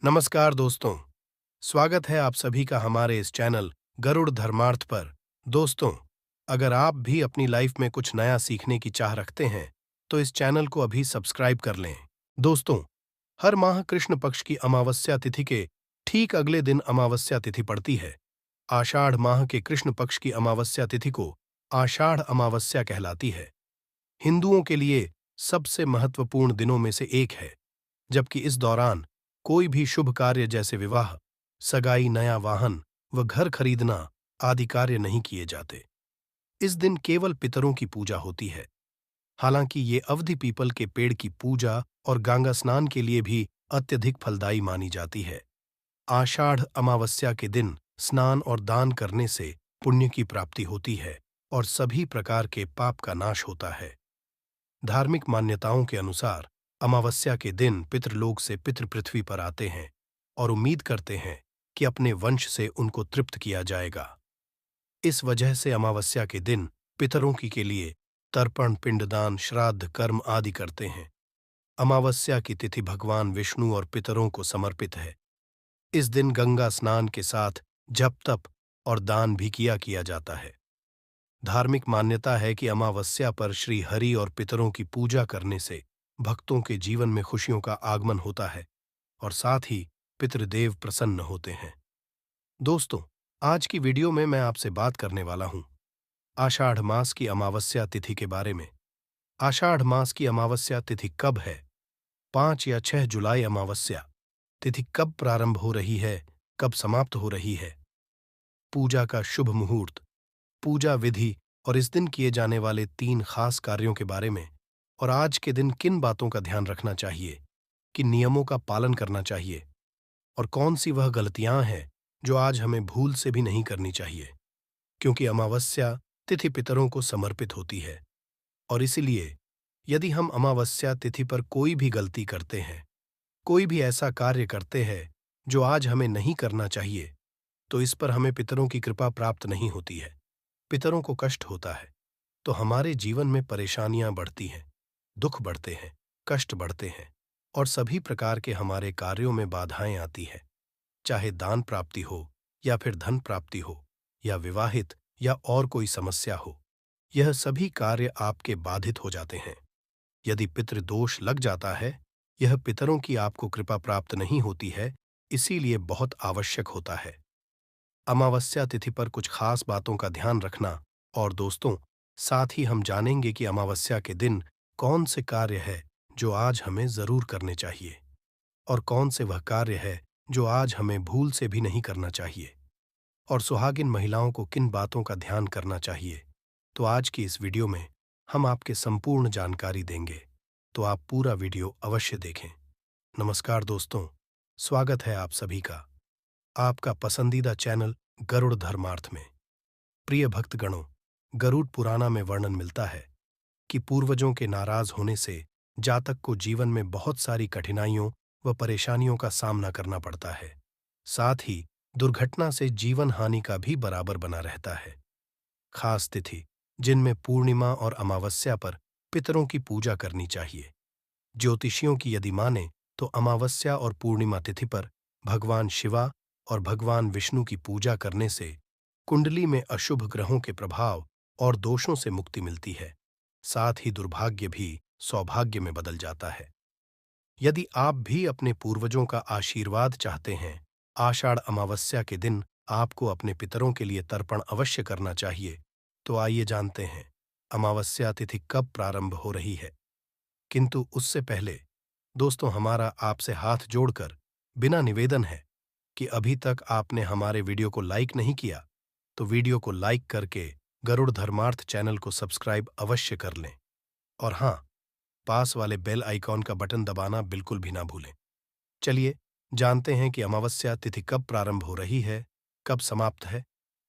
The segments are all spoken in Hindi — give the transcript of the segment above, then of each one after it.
नमस्कार दोस्तों, स्वागत है आप सभी का हमारे इस चैनल गरुड़ धर्मार्थ पर। दोस्तों, अगर आप भी अपनी लाइफ में कुछ नया सीखने की चाह रखते हैं, तो इस चैनल को अभी सब्सक्राइब कर लें। दोस्तों, हर माह कृष्ण पक्ष की अमावस्या तिथि के ठीक अगले दिन अमावस्या तिथि पड़ती है। आषाढ़ माह के कृष्ण पक्ष की अमावस्या तिथि को आषाढ़ अमावस्या कहलाती है। हिंदुओं के लिए सबसे महत्वपूर्ण दिनों में से एक है, जबकि इस दौरान कोई भी शुभ कार्य जैसे विवाह, सगाई, नया वाहन व घर खरीदना आदि कार्य नहीं किए जाते। इस दिन केवल पितरों की पूजा होती है। हालांकि ये अवधि पीपल के पेड़ की पूजा और गंगा स्नान के लिए भी अत्यधिक फलदायी मानी जाती है। आषाढ़ अमावस्या के दिन स्नान और दान करने से पुण्य की प्राप्ति होती है और सभी प्रकार के पाप का नाश होता है। धार्मिक मान्यताओं के अनुसार अमावस्या के दिन पितृलोक से पितृ पृथ्वी पर आते हैं और उम्मीद करते हैं कि अपने वंश से उनको तृप्त किया जाएगा। इस वजह से अमावस्या के दिन पितरों की के लिए तर्पण, पिंडदान, श्राद्ध, कर्म आदि करते हैं। अमावस्या की तिथि भगवान विष्णु और पितरों को समर्पित है। इस दिन गंगा स्नान के साथ जप, तप और दान भी किया जाता है। धार्मिक मान्यता है कि अमावस्या पर श्री हरि और पितरों की पूजा करने से भक्तों के जीवन में खुशियों का आगमन होता है और साथ ही पितृदेव प्रसन्न होते हैं। दोस्तों, आज की वीडियो में मैं आपसे बात करने वाला हूं आषाढ़ मास की अमावस्या तिथि के बारे में। आषाढ़ मास की अमावस्या तिथि कब है? 5 या 6 जुलाई अमावस्या तिथि कब प्रारंभ हो रही है, कब समाप्त हो रही है? पूजा का शुभ मुहूर्त, पूजा विधि और इस दिन किए जाने वाले 3 खास कार्यों के बारे में, और आज के दिन किन बातों का ध्यान रखना चाहिए, किन नियमों का पालन करना चाहिए और कौन सी वह गलतियां हैं जो आज हमें भूल से भी नहीं करनी चाहिए, क्योंकि अमावस्या तिथि पितरों को समर्पित होती है। और इसीलिए यदि हम अमावस्या तिथि पर कोई भी गलती करते हैं, कोई भी ऐसा कार्य करते हैं जो आज हमें नहीं करना चाहिए, तो इस पर हमें पितरों की कृपा प्राप्त नहीं होती है। पितरों को कष्ट होता है, तो हमारे जीवन में परेशानियां बढ़ती हैं, दुख बढ़ते हैं, कष्ट बढ़ते हैं और सभी प्रकार के हमारे कार्यों में बाधाएं आती है। चाहे दान प्राप्ति हो या फिर धन प्राप्ति हो या विवाहित या और कोई समस्या हो, यह सभी कार्य आपके बाधित हो जाते हैं। यदि पितृदोष लग जाता है, यह पितरों की आपको कृपा प्राप्त नहीं होती है, इसीलिए बहुत आवश्यक होता है अमावस्या तिथि पर कुछ खास बातों का ध्यान रखना। और दोस्तों, साथ ही हम जानेंगे कि अमावस्या के दिन कौन से कार्य है जो आज हमें जरूर करने चाहिए और कौन से वह कार्य है जो आज हमें भूल से भी नहीं करना चाहिए, और सुहागिन महिलाओं को किन बातों का ध्यान करना चाहिए। तो आज की इस वीडियो में हम आपके संपूर्ण जानकारी देंगे, तो आप पूरा वीडियो अवश्य देखें। नमस्कार दोस्तों, स्वागत है आप सभी का आपका पसंदीदा चैनल गरुड़ धर्मार्थ में। प्रिय भक्तगणों, गरुड़ पुराना में वर्णन मिलता है कि पूर्वजों के नाराज होने से जातक को जीवन में बहुत सारी कठिनाइयों व परेशानियों का सामना करना पड़ता है। साथ ही दुर्घटना से जीवन हानि का भी बराबर बना रहता है। खास तिथि जिनमें पूर्णिमा और अमावस्या पर पितरों की पूजा करनी चाहिए। ज्योतिषियों की यदि माने तो अमावस्या और पूर्णिमा तिथि पर भगवान शिवा और भगवान विष्णु की पूजा करने से कुंडली में अशुभ ग्रहों के प्रभाव और दोषों से मुक्ति मिलती है। साथ ही दुर्भाग्य भी सौभाग्य में बदल जाता है। यदि आप भी अपने पूर्वजों का आशीर्वाद चाहते हैं, आषाढ़ अमावस्या के दिन आपको अपने पितरों के लिए तर्पण अवश्य करना चाहिए। तो आइए जानते हैं अमावस्या तिथि कब प्रारंभ हो रही है। किंतु उससे पहले दोस्तों, हमारा आपसे हाथ जोड़कर बिना निवेदन है कि अभी तक आपने हमारे वीडियो को लाइक नहीं किया, तो वीडियो को लाइक करके गरुड़ धर्मार्थ चैनल को सब्सक्राइब अवश्य कर लें। और हाँ, पास वाले बेल आइकॉन का बटन दबाना बिल्कुल भी ना भूलें। चलिए जानते हैं कि अमावस्या तिथि कब प्रारंभ हो रही है, कब समाप्त है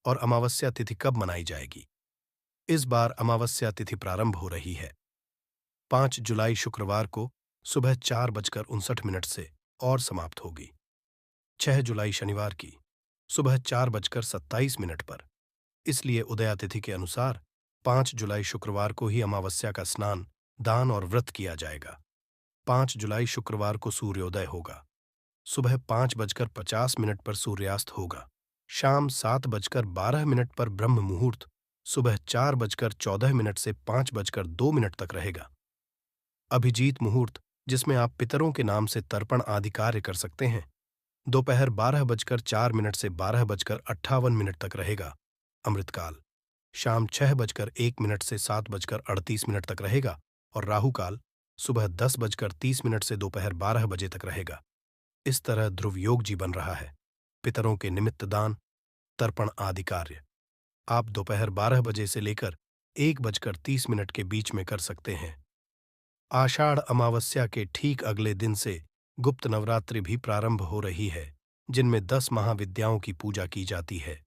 और अमावस्या तिथि कब मनाई जाएगी। इस बार अमावस्या तिथि प्रारंभ हो रही है 5 जुलाई शुक्रवार को सुबह 4:59 से और समाप्त होगी 6 जुलाई शनिवार की सुबह 4:27 पर। इसलिए उदया तिथि के अनुसार 5 जुलाई शुक्रवार को ही अमावस्या का स्नान, दान और व्रत किया जाएगा। 5 जुलाई शुक्रवार को सूर्योदय होगा। सुबह 5:50 पर सूर्यास्त होगा। शाम 7:12 पर ब्रह्म मुहूर्त सुबह 4:14 से 5:02 तक रहेगा। अभिजीत मुहूर्त, जिसमें आप पितरों के नाम से तर्पण आदि कार्य कर सकते हैं, दोपहर 12:04 से 12:58 तक रहेगा। अमृतकाल शाम 6:01 से 7:38 तक रहेगा और राहुकाल सुबह 10:30 से दोपहर 12 बजे तक रहेगा। इस तरह ध्रुव योग जी बन रहा है। पितरों के निमित्त दान, तर्पण आदि कार्य आप दोपहर 12 बजे से लेकर 1:30 के बीच में कर सकते हैं। आषाढ़ अमावस्या के ठीक अगले दिन से गुप्त नवरात्रि भी प्रारंभ हो रही है, जिनमें 10 महाविद्याओं की पूजा की जाती है।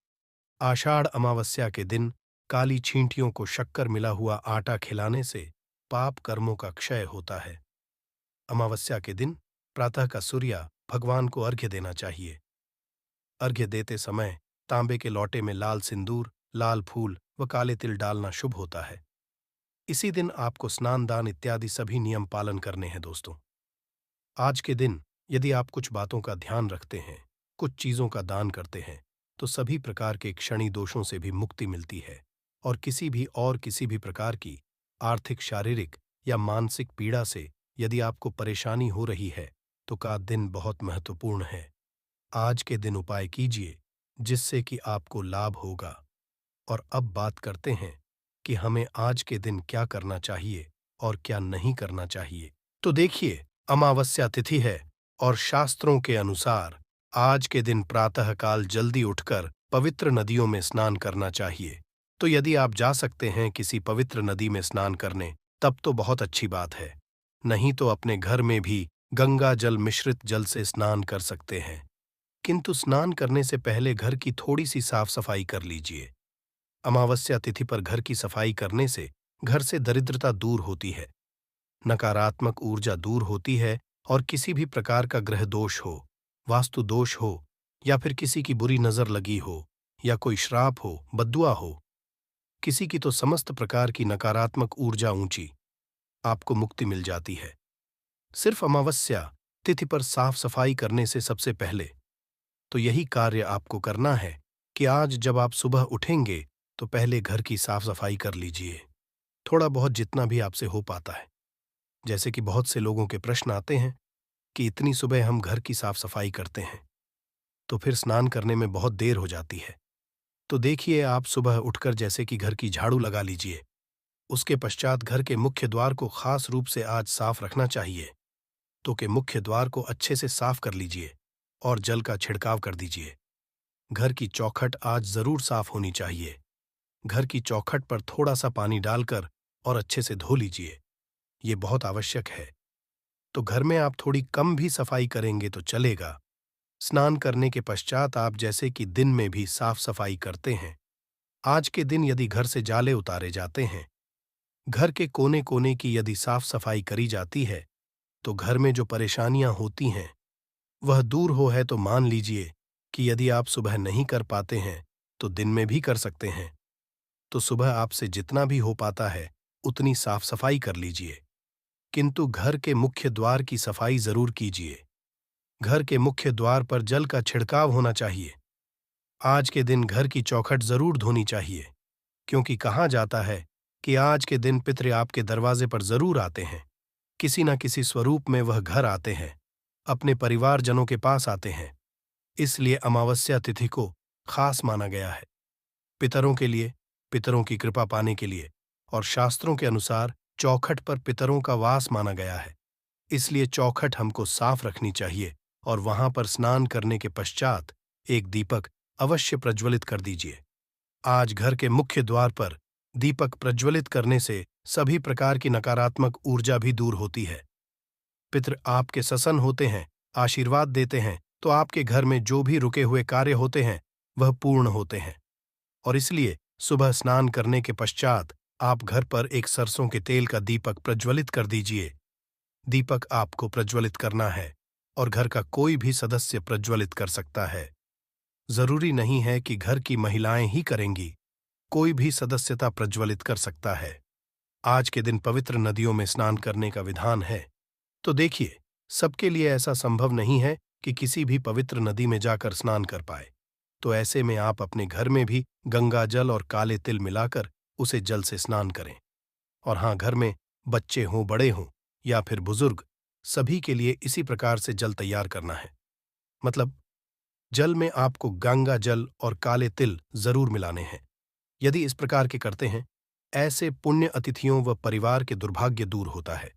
आषाढ़ अमावस्या के दिन काली छींटियों को शक्कर मिला हुआ आटा खिलाने से पाप कर्मों का क्षय होता है। अमावस्या के दिन प्रातः का सूर्या भगवान को अर्घ्य देना चाहिए। अर्घ्य देते समय तांबे के लोटे में लाल सिंदूर, लाल फूल व काले तिल डालना शुभ होता है। इसी दिन आपको स्नान दान इत्यादि सभी नियम पालन करने हैं दोस्तों। आज के दिन यदि आप कुछ बातों का ध्यान रखते हैं, कुछ चीजों का दान करते हैं, तो सभी प्रकार के क्षणी दोषों से भी मुक्ति मिलती है और किसी भी प्रकार की आर्थिक, शारीरिक या मानसिक पीड़ा से यदि आपको परेशानी हो रही है तो का दिन बहुत महत्वपूर्ण है। आज के दिन उपाय कीजिए जिससे कि आपको लाभ होगा। और अब बात करते हैं कि हमें आज के दिन क्या करना चाहिए और क्या नहीं करना चाहिए। तो देखिए, अमावस्या तिथि है और शास्त्रों के अनुसार आज के दिन प्रातःकाल जल्दी उठकर पवित्र नदियों में स्नान करना चाहिए। तो यदि आप जा सकते हैं किसी पवित्र नदी में स्नान करने, तब तो बहुत अच्छी बात है। नहीं तो अपने घर में भी गंगा जल मिश्रित जल से स्नान कर सकते हैं। किंतु स्नान करने से पहले घर की थोड़ी सी साफ सफाई कर लीजिए। अमावस्या तिथि पर घर की सफाई करने से घर से दरिद्रता दूर होती है, नकारात्मक ऊर्जा दूर होती है और किसी भी प्रकार का ग्रह दोष हो, वास्तु दोष हो या फिर किसी की बुरी नजर लगी हो या कोई श्राप हो, बद्दुआ हो, किसी की तो समस्त प्रकार की नकारात्मक ऊर्जा ऊंची आपको मुक्ति मिल जाती है। सिर्फ अमावस्या तिथि पर साफ सफाई करने से सबसे पहले तो यही कार्य आपको करना है कि आज जब आप सुबह उठेंगे तो पहले घर की साफ सफाई कर लीजिए, थोड़ा बहुत जितना भी आपसे हो पाता है। जैसे कि बहुत से लोगों के प्रश्न आते हैं कि इतनी सुबह हम घर की साफ सफाई करते हैं तो फिर स्नान करने में बहुत देर हो जाती है। तो देखिए, आप सुबह उठकर जैसे कि घर की झाड़ू लगा लीजिए, उसके पश्चात घर के मुख्य द्वार को खास रूप से आज साफ रखना चाहिए। तो के मुख्य द्वार को अच्छे से साफ कर लीजिए और जल का छिड़काव कर दीजिए। घर की चौखट आज जरूर साफ होनी चाहिए। घर की चौखट पर थोड़ा सा पानी डालकर और अच्छे से धो लीजिए, ये बहुत आवश्यक है। तो घर में आप थोड़ी कम भी सफाई करेंगे तो चलेगा। स्नान करने के पश्चात आप जैसे कि दिन में भी साफ सफाई करते हैं, आज के दिन यदि घर से जाले उतारे जाते हैं, घर के कोने कोने की यदि साफ सफाई करी जाती है, तो घर में जो परेशानियां होती हैं वह दूर हो है। तो मान लीजिए कि यदि आप सुबह नहीं कर पाते हैं तो दिन में भी कर सकते हैं। तो सुबह आपसे जितना भी हो पाता है उतनी साफ सफाई कर लीजिए, किंतु घर के मुख्य द्वार की सफाई जरूर कीजिए। घर के मुख्य द्वार पर जल का छिड़काव होना चाहिए। आज के दिन घर की चौखट जरूर धोनी चाहिए, क्योंकि कहा जाता है कि आज के दिन पितृ आपके दरवाजे पर जरूर आते हैं। किसी न किसी स्वरूप में वह घर आते हैं, अपने परिवारजनों के पास आते हैं। इसलिए अमावस्या तिथि को खास माना गया है पितरों के लिए, पितरों की कृपा पाने के लिए। और शास्त्रों के अनुसार चौखट पर पितरों का वास माना गया है, इसलिए चौखट हमको साफ रखनी चाहिए और वहां पर स्नान करने के पश्चात एक दीपक अवश्य प्रज्वलित कर दीजिए। आज घर के मुख्य द्वार पर दीपक प्रज्वलित करने से सभी प्रकार की नकारात्मक ऊर्जा भी दूर होती है। पितृ आपके ससन होते हैं, आशीर्वाद देते हैं, तो आपके घर में जो भी रुके हुए कार्य होते हैं वह पूर्ण होते हैं। और इसलिए सुबह स्नान करने के पश्चात आप घर पर एक सरसों के तेल का दीपक प्रज्वलित कर दीजिए। दीपक आपको प्रज्वलित करना है और घर का कोई भी सदस्य प्रज्वलित कर सकता है। जरूरी नहीं है कि घर की महिलाएं ही करेंगी, कोई भी सदस्यता प्रज्वलित कर सकता है। आज के दिन पवित्र नदियों में स्नान करने का विधान है। तो देखिए, सबके लिए ऐसा संभव नहीं है कि किसी भी पवित्र नदी में जाकर स्नान कर पाए। तो ऐसे में आप अपने घर में भी गंगा जल और काले तिल मिलाकर उसे जल से स्नान करें। और हाँ, घर में बच्चे हों, बड़े हों या फिर बुजुर्ग, सभी के लिए इसी प्रकार से जल तैयार करना है। मतलब जल में आपको गंगा जल और काले तिल जरूर मिलाने हैं। यदि इस प्रकार के करते हैं, ऐसे पुण्य अतिथियों व परिवार के दुर्भाग्य दूर होता है।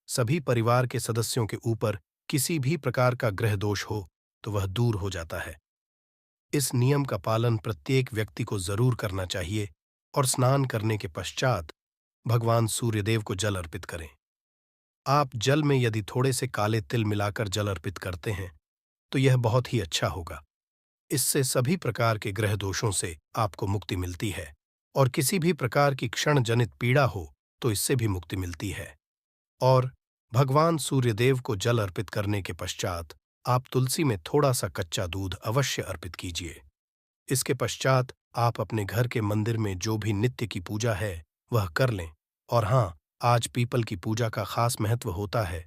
सभी परिवार के सदस्यों के ऊपर किसी भी प्रकार का ग्रह दोष हो तो वह दूर हो जाता है। इस नियम का पालन प्रत्येक व्यक्ति को जरूर करना चाहिए और स्नान करने के पश्चात भगवान सूर्यदेव को जल अर्पित करें। आप जल में यदि थोड़े से काले तिल मिलाकर जल अर्पित करते हैं तो यह बहुत ही अच्छा होगा। इससे सभी प्रकार के ग्रह दोषों से आपको मुक्ति मिलती है और किसी भी प्रकार की क्षण जनित पीड़ा हो तो इससे भी मुक्ति मिलती है। और भगवान सूर्यदेव को जल अर्पित करने के पश्चात आप तुलसी में थोड़ा सा कच्चा दूध अवश्य अर्पित कीजिए। इसके पश्चात आप अपने घर के मंदिर में जो भी नित्य की पूजा है वह कर लें। और हाँ, आज पीपल की पूजा का खास महत्व होता है,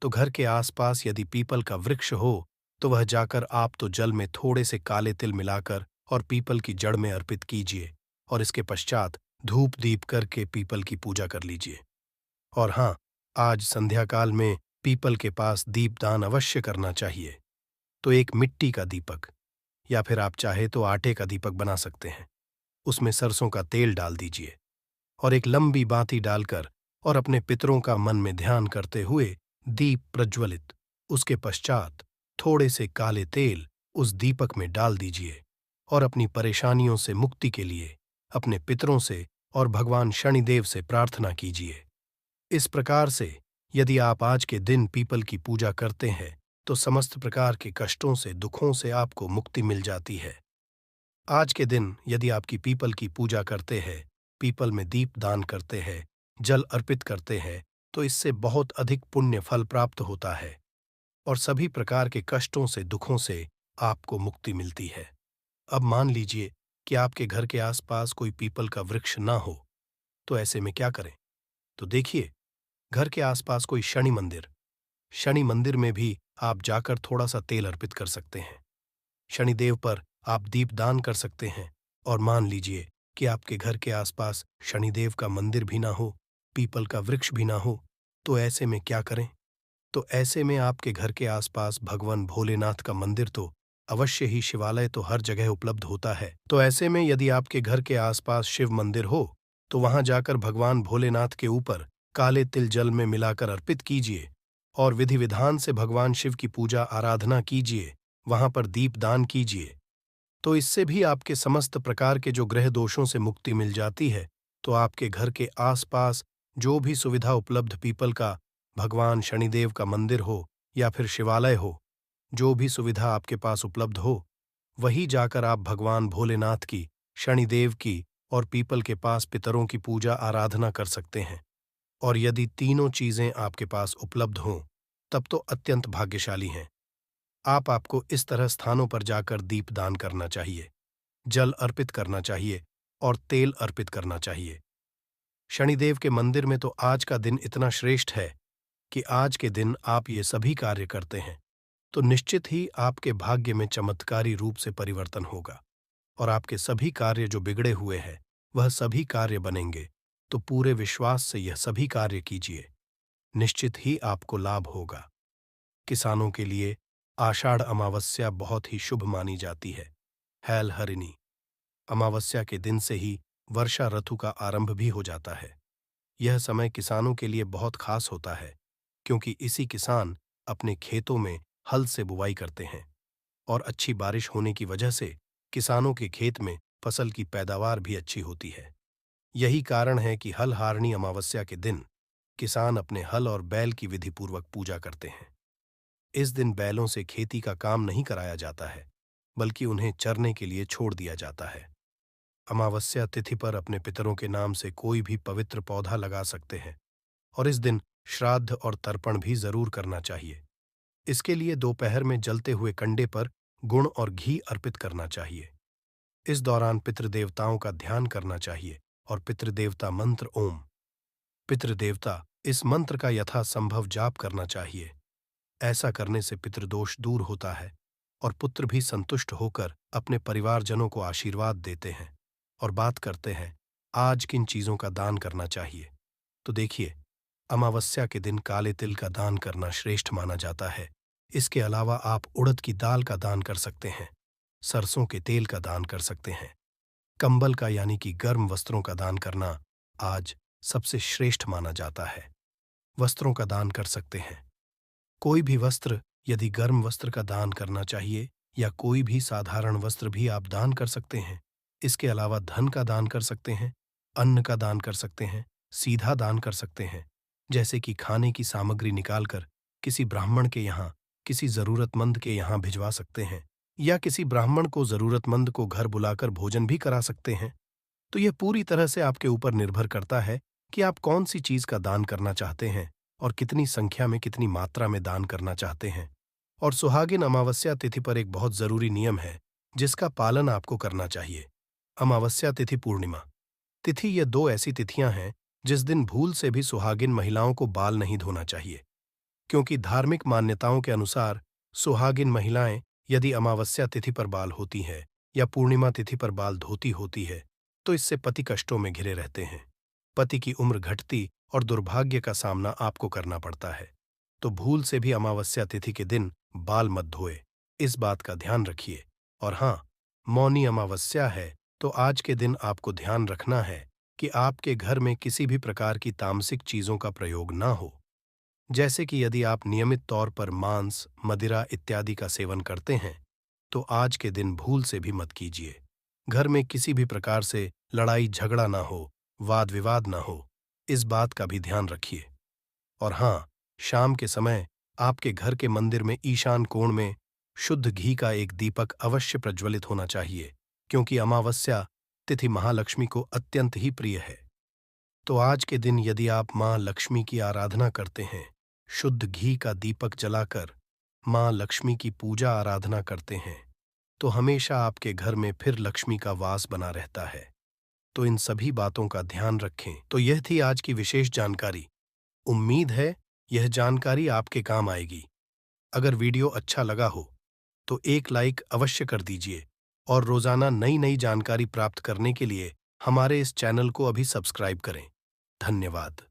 तो घर के आसपास यदि पीपल का वृक्ष हो तो वह जाकर आप तो जल में थोड़े से काले तिल मिलाकर और पीपल की जड़ में अर्पित कीजिए और इसके पश्चात धूप दीप करके पीपल की पूजा कर लीजिए। और हाँ, आज संध्या काल में पीपल के पास दीपदान अवश्य करना चाहिए। तो एक मिट्टी का दीपक या फिर आप चाहे तो आटे का दीपक बना सकते हैं। उसमें सरसों का तेल डाल दीजिए और एक लंबी बाती डालकर और अपने पितरों का मन में ध्यान करते हुए दीप प्रज्वलित, उसके पश्चात थोड़े से काले तेल उस दीपक में डाल दीजिए और अपनी परेशानियों से मुक्ति के लिए अपने पितरों से और भगवान शनिदेव से प्रार्थना कीजिए। इस प्रकार से यदि आप आज के दिन पीपल की पूजा करते हैं तो समस्त प्रकार के कष्टों से, दुखों से आपको मुक्ति मिल जाती है। आज के दिन यदि आपकी पीपल की पूजा करते हैं, पीपल में दीप दान करते हैं, जल अर्पित करते हैं, तो इससे बहुत अधिक पुण्य फल प्राप्त होता है और सभी प्रकार के कष्टों से, दुखों से आपको मुक्ति मिलती है। अब मान लीजिए कि आपके घर के आसपास कोई पीपल का वृक्ष ना हो, तो ऐसे में क्या करें? तो देखिए, घर के आसपास कोई शनि मंदिर में भी आप जाकर थोड़ा सा तेल अर्पित कर सकते हैं। शनिदेव पर आप दीप दान कर सकते हैं। और मान लीजिए कि आपके घर के आसपास शनिदेव का मंदिर भी ना हो, पीपल का वृक्ष भी ना हो, तो ऐसे में क्या करें? तो ऐसे में आपके घर के आसपास भगवान भोलेनाथ का मंदिर तो अवश्य ही, शिवालय तो हर जगह उपलब्ध होता है। तो ऐसे में यदि आपके घर के आसपास शिव मंदिर हो तो वहां जाकर भगवान भोलेनाथ के ऊपर काले तिल जल में मिलाकर अर्पित कीजिए और विधि विधान से भगवान शिव की पूजा आराधना कीजिए, वहां पर दीप दान कीजिए। तो इससे भी आपके समस्त प्रकार के जो ग्रह दोषों से मुक्ति मिल जाती है। तो आपके घर के आसपास जो भी सुविधा उपलब्ध, पीपल का, भगवान शनिदेव का मंदिर हो या फिर शिवालय हो, जो भी सुविधा आपके पास उपलब्ध हो, वहीं जाकर आप भगवान भोलेनाथ की, शनिदेव की और पीपल के पास पितरों की पूजा आराधना कर सकते हैं। और यदि तीनों चीजें आपके पास उपलब्ध हों, तब तो अत्यंत भाग्यशाली हैं। आपको इस तरह स्थानों पर जाकर दीप दान करना चाहिए, जल अर्पित करना चाहिए और तेल अर्पित करना चाहिए। शनिदेव के मंदिर में तो आज का दिन इतना श्रेष्ठ है कि आज के दिन आप ये सभी कार्य करते हैं तो निश्चित ही आपके भाग्य में चमत्कारी रूप से परिवर्तन होगा और आपके सभी कार्य जो बिगड़े हुए हैं वह सभी कार्य बनेंगे। तो पूरे विश्वास से यह सभी कार्य कीजिए, निश्चित ही आपको लाभ होगा। किसानों के लिए आषाढ़ अमावस्या बहुत ही शुभ मानी जाती है। हैल हरिणी अमावस्या के दिन से ही वर्षा ऋतु का आरंभ भी हो जाता है। यह समय किसानों के लिए बहुत खास होता है क्योंकि इसी किसान अपने खेतों में हल से बुवाई करते हैं और अच्छी बारिश होने की वजह से किसानों के खेत में फसल की पैदावार भी अच्छी होती है। यही कारण है कि हल हारणी अमावस्या के दिन किसान अपने हल और बैल की विधिपूर्वक पूजा करते हैं। इस दिन बैलों से खेती का काम नहीं कराया जाता है, बल्कि उन्हें चरने के लिए छोड़ दिया जाता है। अमावस्या तिथि पर अपने पितरों के नाम से कोई भी पवित्र पौधा लगा सकते हैं और इस दिन श्राद्ध और तर्पण भी जरूर करना चाहिए। इसके लिए दोपहर में जलते हुए कंडे पर गुड़ और घी अर्पित करना चाहिए। इस दौरान पितृदेवताओं का ध्यान करना चाहिए और पितृदेवता मंत्र ओम पितृदेवता, इस मंत्र का यथासंभव जाप करना चाहिए। ऐसा करने से पितृदोष दूर होता है और पुत्र भी संतुष्ट होकर अपने परिवारजनों को आशीर्वाद देते हैं। और बात करते हैं आज किन चीजों का दान करना चाहिए। तो देखिए, अमावस्या के दिन काले तिल का दान करना श्रेष्ठ माना जाता है। इसके अलावा आप उड़द की दाल का दान कर सकते हैं, सरसों के तेल का दान कर सकते हैं। कंबल का यानी कि गर्म वस्त्रों का दान करना आज सबसे श्रेष्ठ माना जाता है। वस्त्रों का दान कर सकते हैं। कोई भी वस्त्र, यदि गर्म वस्त्र का दान करना चाहिए या कोई भी साधारण वस्त्र भी आप दान कर सकते हैं। इसके अलावा धन का दान कर सकते हैं, अन्न का दान कर सकते हैं, सीधा दान कर सकते हैं, जैसे कि खाने की सामग्री निकालकर किसी ब्राह्मण के यहाँ, किसी जरूरतमंद के यहाँ भिजवा सकते हैं, या किसी ब्राह्मण को जरूरतमंद को घर बुलाकर भोजन भी करा सकते हैं। तो यह पूरी तरह से आपके ऊपर निर्भर करता है कि आप कौन सी चीज का दान करना चाहते हैं और कितनी संख्या में, कितनी मात्रा में दान करना चाहते हैं। और सुहागिन अमावस्या तिथि पर एक बहुत जरूरी नियम है जिसका पालन आपको करना चाहिए। अमावस्या तिथि, पूर्णिमा तिथि, ये दो ऐसी तिथियां हैं जिस दिन भूल से भी सुहागिन महिलाओं को बाल नहीं धोना चाहिए, क्योंकि धार्मिक मान्यताओं के अनुसार सुहागिन महिलाएं यदि अमावस्या तिथि पर बाल होती है या पूर्णिमा तिथि पर बाल धोती होती है तो इससे पति कष्टों में घिरे रहते हैं। पति की उम्र घटती और दुर्भाग्य का सामना आपको करना पड़ता है। तो भूल से भी अमावस्या तिथि के दिन बाल मत धोए, इस बात का ध्यान रखिए। और हाँ, मौनी अमावस्या है तो आज के दिन आपको ध्यान रखना है कि आपके घर में किसी भी प्रकार की तामसिक चीजों का प्रयोग ना हो। जैसे कि यदि आप नियमित तौर पर मांस, मदिरा इत्यादि का सेवन करते हैं तो आज के दिन भूल से भी मत कीजिए। घर में किसी भी प्रकार से लड़ाई झगड़ा ना हो, वाद विवाद ना हो, इस बात का भी ध्यान रखिए। और हाँ, शाम के समय आपके घर के मंदिर में ईशान कोण में शुद्ध घी का एक दीपक अवश्य प्रज्वलित होना चाहिए, क्योंकि अमावस्या तिथि महालक्ष्मी को अत्यंत ही प्रिय है। तो आज के दिन यदि आप माँ लक्ष्मी की आराधना करते हैं, शुद्ध घी का दीपक जलाकर माँ लक्ष्मी की पूजा आराधना करते हैं, तो हमेशा आपके घर में फिर लक्ष्मी का वास बना रहता है। तो इन सभी बातों का ध्यान रखें। तो यह थी आज की विशेष जानकारी। उम्मीद है यह जानकारी आपके काम आएगी। अगर वीडियो अच्छा लगा हो तो एक लाइक अवश्य कर दीजिए और रोजाना नई नई जानकारी प्राप्त करने के लिए हमारे इस चैनल को अभी सब्सक्राइब करें। धन्यवाद।